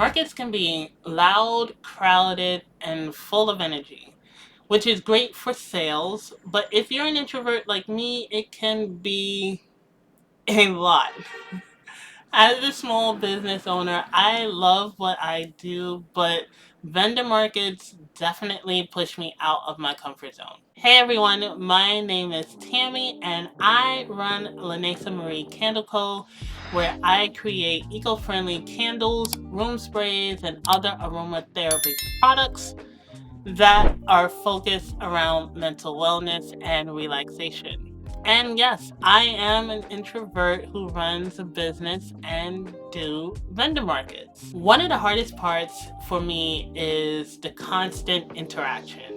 Markets can be loud, crowded, and full of energy, which is great for sales. But if you're an introvert like me, it can be a lot. As a small business owner, I love what I do, but vendor markets definitely push me out of my comfort zone. Hey everyone, my name is Tammy and I run Lanacia Marie Candle Co, where I create eco-friendly candles, room sprays, and other aromatherapy products that are focused around mental wellness and relaxation. And yes, I am an introvert who runs a business and do vendor markets. One of the hardest parts for me is the constant interaction.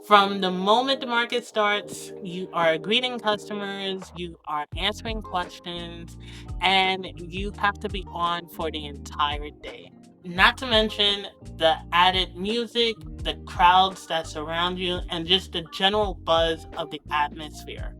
From the moment the market starts, you are greeting customers, you are answering questions, and you have to be on for the entire day. Not to mention the added music, the crowds that surround you, and just the general buzz of the atmosphere.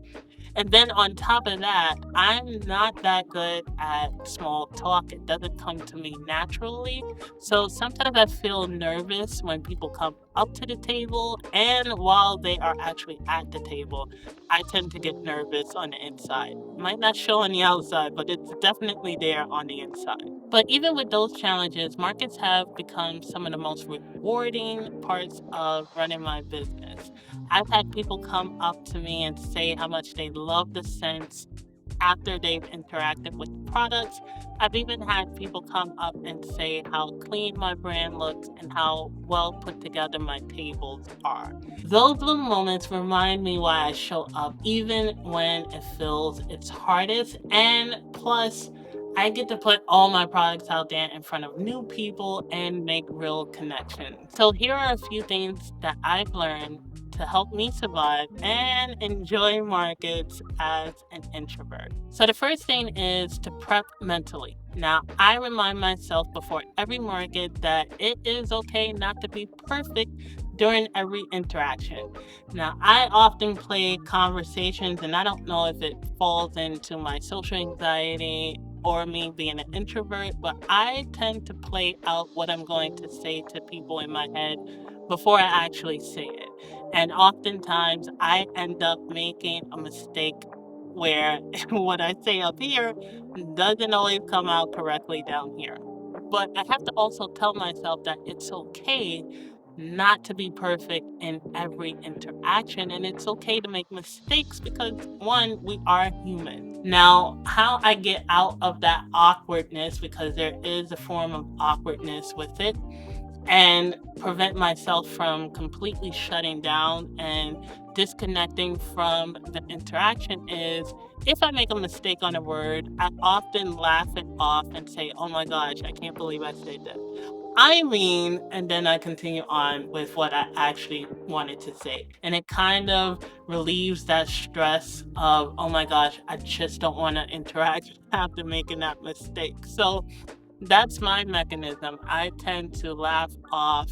And then on top of that, I'm not that good at small talk. It doesn't come to me naturally. So sometimes I feel nervous when people come up to the table. And while they are actually at the table, I tend to get nervous on the inside. Might not show on the outside, but it's definitely there on the inside. But even with those challenges, markets have become some of the most rewarding parts of running my business. I've had people come up to me and say how much they love the scents after they've interacted with the products. I've even had people come up and say how clean my brand looks and how well put together my tables are. Those little moments remind me why I show up even when it feels its hardest. And plus, I get to put all my products out there in front of new people and make real connections. So, here are a few things that I've learned to help me survive and enjoy markets as an introvert. So, the first thing is to prep mentally. Now, I remind myself before every market that it is okay not to be perfect during every interaction. Now, I often play conversations, and I don't know if it falls into my social anxiety or me being an introvert, but I tend to play out what I'm going to say to people in my head before I actually say it. And oftentimes I end up making a mistake where what I say up here doesn't always come out correctly down here. But I have to also tell myself that it's okay not to be perfect in every interaction, and it's okay to make mistakes because, one, we are human. Now, how I get out of that awkwardness, because there is a form of awkwardness with it, and prevent myself from completely shutting down and disconnecting from the interaction is if I make a mistake on a word, I often laugh it off and say, oh my gosh, I can't believe I said that. I mean, and then I continue on with what I actually wanted to say. And it kind of relieves that stress of, oh my gosh, I just don't want to interact after making that mistake. So that's my mechanism. I tend to laugh off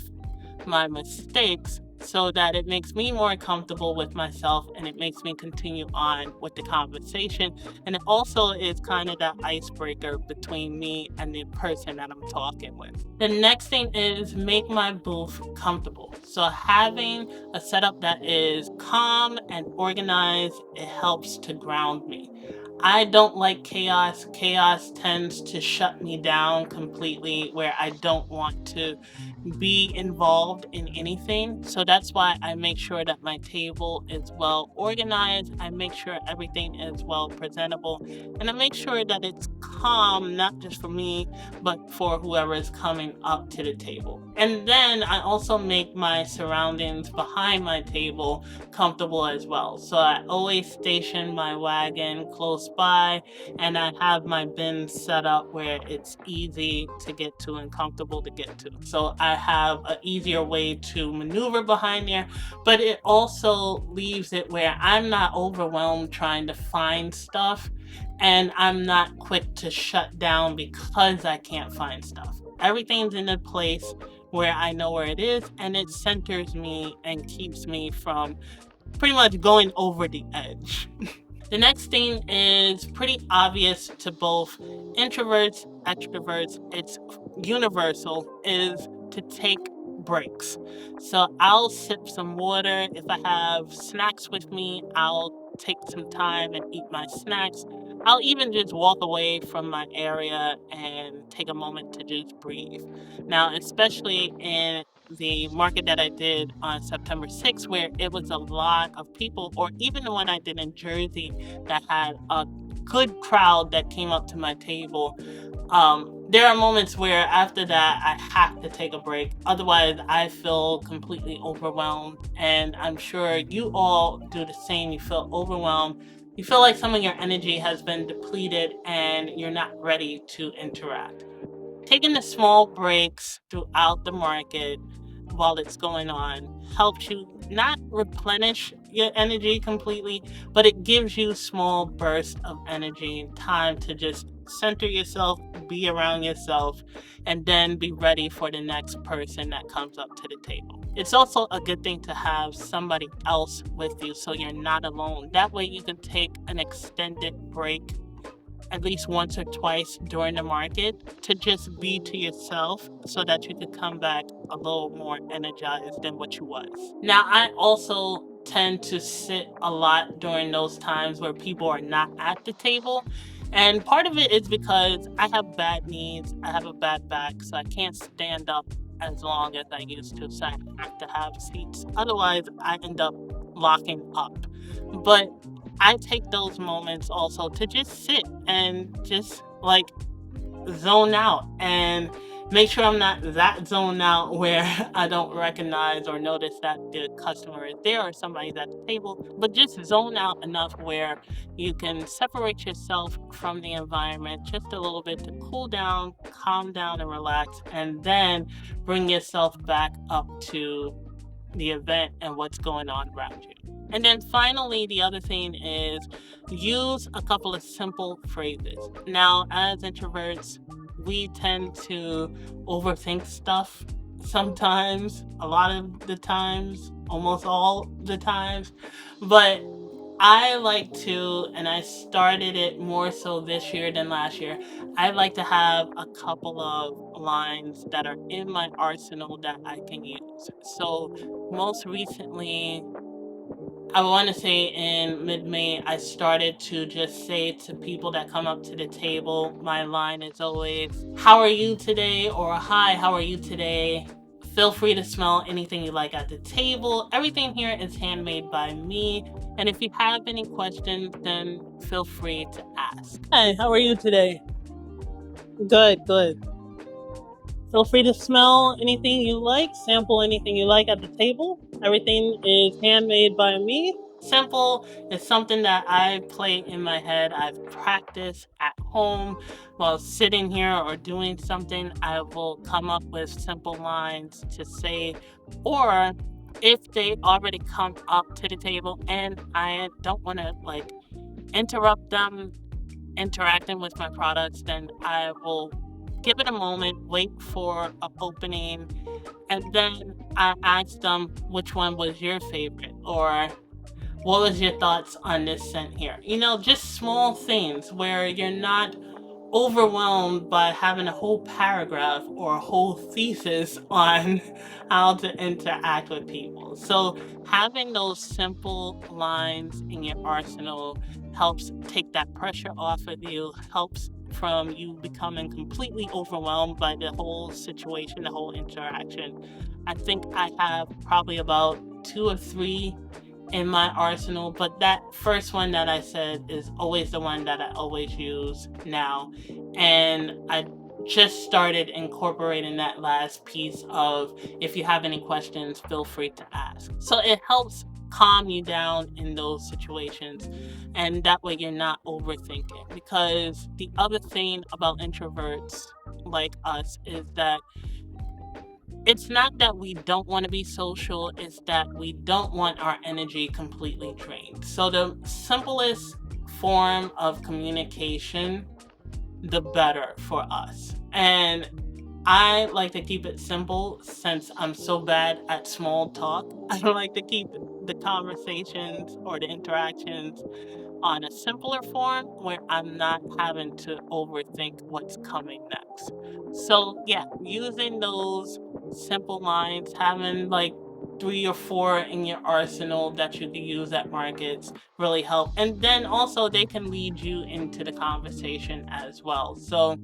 my mistakes so that it makes me more comfortable with myself and it makes me continue on with the conversation. And it also is kind of that icebreaker between me and the person that I'm talking with. The next thing is make my booth comfortable. So having a setup that is calm and organized, it helps to ground me. I don't like chaos. Chaos tends to shut me down completely where I don't want to be involved in anything. So that's why I make sure that my table is well organized. I make sure everything is well presentable. And I make sure that it's calm, not just for me, but for whoever is coming up to the table. And then I also make my surroundings behind my table comfortable as well. So I always station my wagon close by and I have my bins set up where it's easy to get to and comfortable to get to. So I have an easier way to maneuver behind there, but it also leaves it where I'm not overwhelmed trying to find stuff and I'm not quick to shut down because I can't find stuff. Everything's in a place where I know where it is and it centers me and keeps me from pretty much going over the edge. The next thing is pretty obvious to both introverts, extroverts. It's universal is to take breaks. So I'll sip some water. If I have snacks with me, I'll take some time and eat my snacks. I'll even just walk away from my area and take a moment to just breathe. Now, especially in the market that I did on September 6th, where it was a lot of people, or even the one I did in Jersey that had a good crowd that came up to my table. There are moments where after that I have to take a break. Otherwise, I feel completely overwhelmed. And I'm sure you all do the same. You feel overwhelmed. You feel like some of your energy has been depleted and you're not ready to interact. Taking the small breaks throughout the market while it's going on helps you not replenish your energy completely, but it gives you small bursts of energy and time to just center yourself, be around yourself, and then be ready for the next person that comes up to the table. It's also a good thing to have somebody else with you so you're not alone. That way, you can take an extended break at least once or twice during the market to just be to yourself so that you could come back a little more energized than what you was. Now, I also tend to sit a lot during those times where people are not at the table. And part of it is because I have bad knees, I have a bad back, so I can't stand up as long as I used to. So I have to have seats. Otherwise, I end up locking up. But I take those moments also to just sit and just like zone out and make sure I'm not that zoned out where I don't recognize or notice that the customer is there or somebody's at the table, but just zone out enough where you can separate yourself from the environment just a little bit to cool down, calm down, and relax, and then bring yourself back up to the event and what's going on around you. And then finally, the other thing is use a couple of simple phrases. Now, as introverts, we tend to overthink stuff sometimes, a lot of the times, almost all the times. But I like to, and I started it more so this year than last year. I like to have a couple of lines that are in my arsenal that I can use. So, most recently, I want to say in mid May, I started to just say to people that come up to the table, my line is always, "How are you today?" or "Hi, how are you today?" Feel free to smell anything you like at the table. Everything here is handmade by me. And if you have any questions, then feel free to ask. Hi, how are you today? Good, good. Feel free to smell anything you like, sample anything you like at the table. Everything is handmade by me. Simple is something that I play in my head. I've practiced at home while sitting here or doing something. I will come up with simple lines to say, or if they already come up to the table and I don't want to like interrupt them interacting with my products, then I will give it a moment, wait for an opening, and then I ask them which one was your favorite or what was your thoughts on this scent here. Just small things where you're not overwhelmed by having a whole paragraph or a whole thesis on how to interact with people. So, having those simple lines in your arsenal helps take that pressure off of you, helps from you becoming completely overwhelmed by the whole situation, the whole interaction. I think I have probably about two or three in my arsenal, but that first one that I said is always the one that I always use now. And I just started incorporating that last piece of if you have any questions, feel free to ask. So it helps calm you down in those situations, and that way you're not overthinking. Because the other thing about introverts like us is that it's not that we don't want to be social, it's that we don't want our energy completely drained. So, the simplest form of communication, the better for us. And I like to keep it simple since I'm so bad at small talk. I like to keep the conversations or the interactions on a simpler form where I'm not having to overthink what's coming next. So, yeah, using those simple lines, having like 3 or 4 in your arsenal that you can use at markets really help. And then also, they can lead you into the conversation as well. So,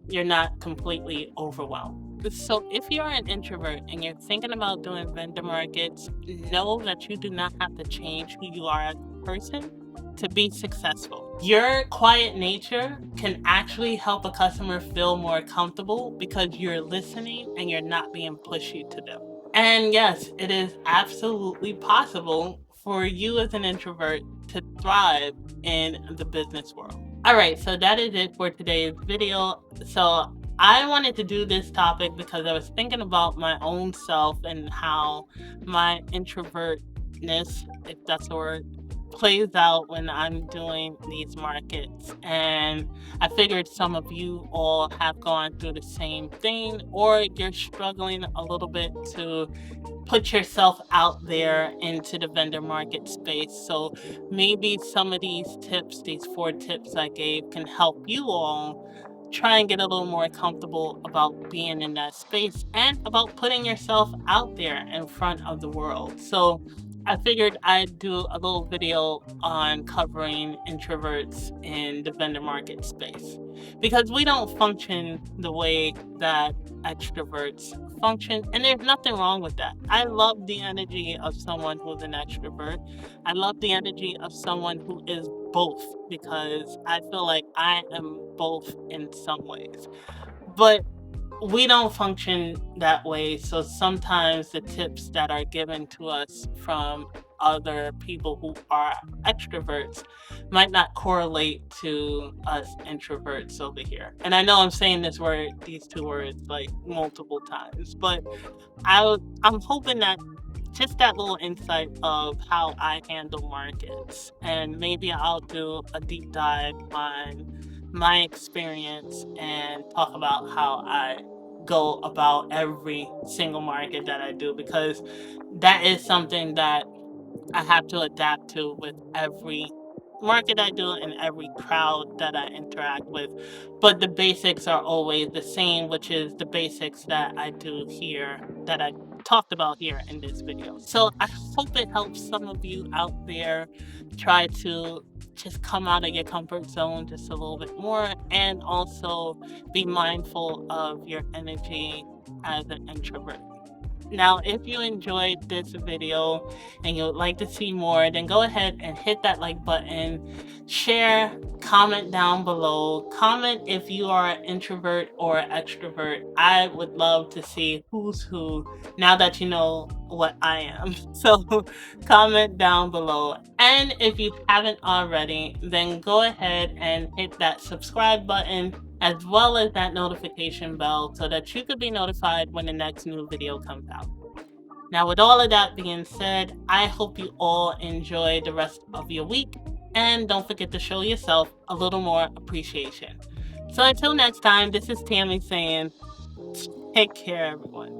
you're not completely overwhelmed. So, if you're an introvert and you're thinking about doing vendor markets, know that you do not have to change who you are as a person to be successful. Your quiet nature can actually help a customer feel more comfortable because you're listening and you're not being pushy to them. And yes, it is absolutely possible for you as an introvert to thrive in the business world. All right, so that is it for today's video. So I wanted to do this topic because I was thinking about my own self and how my introvertness, if that's the word, plays out when I'm doing these markets. And I figured some of you all have gone through the same thing, or you're struggling a little bit to put yourself out there into the vendor market space. So maybe some of these tips, these 4 tips I gave, can help you all try and get a little more comfortable about being in that space and about putting yourself out there in front of the world. So I figured I'd do a little video on covering introverts in the vendor market space because we don't function the way that extroverts function, and there's nothing wrong with that. I love the energy of someone who's an extrovert. I love the energy of someone who is both because I feel like I am both in some ways. But we don't function that way. So sometimes the tips that are given to us from other people who are extroverts might not correlate to us introverts over here. And I know I'm saying these 2 words like multiple times, but I'm hoping that just that little insight of how I handle markets. And maybe I'll do a deep dive on my experience and talk about how I go about every single market that I do because that is something that I have to adapt to with every market I do and every crowd that I interact with. But the basics are always the same, which is the basics that I do here, that I talked about here in this video. So I hope it helps some of you out there try to just come out of your comfort zone just a little bit more and also be mindful of your energy as an introvert. Now, if you enjoyed this video and you would like to see more, then go ahead and hit that like button, share, comment down below. Comment if you are an introvert or extrovert. I would love to see who's who now that you know what I am. So comment down below. And if you haven't already, then go ahead and hit that subscribe button as well as that notification bell so that you could be notified when the next new video comes out. Now, with all of that being said, I hope you all enjoy the rest of your week and don't forget to show yourself a little more appreciation. So until next time, this is Tammy saying, take care, everyone.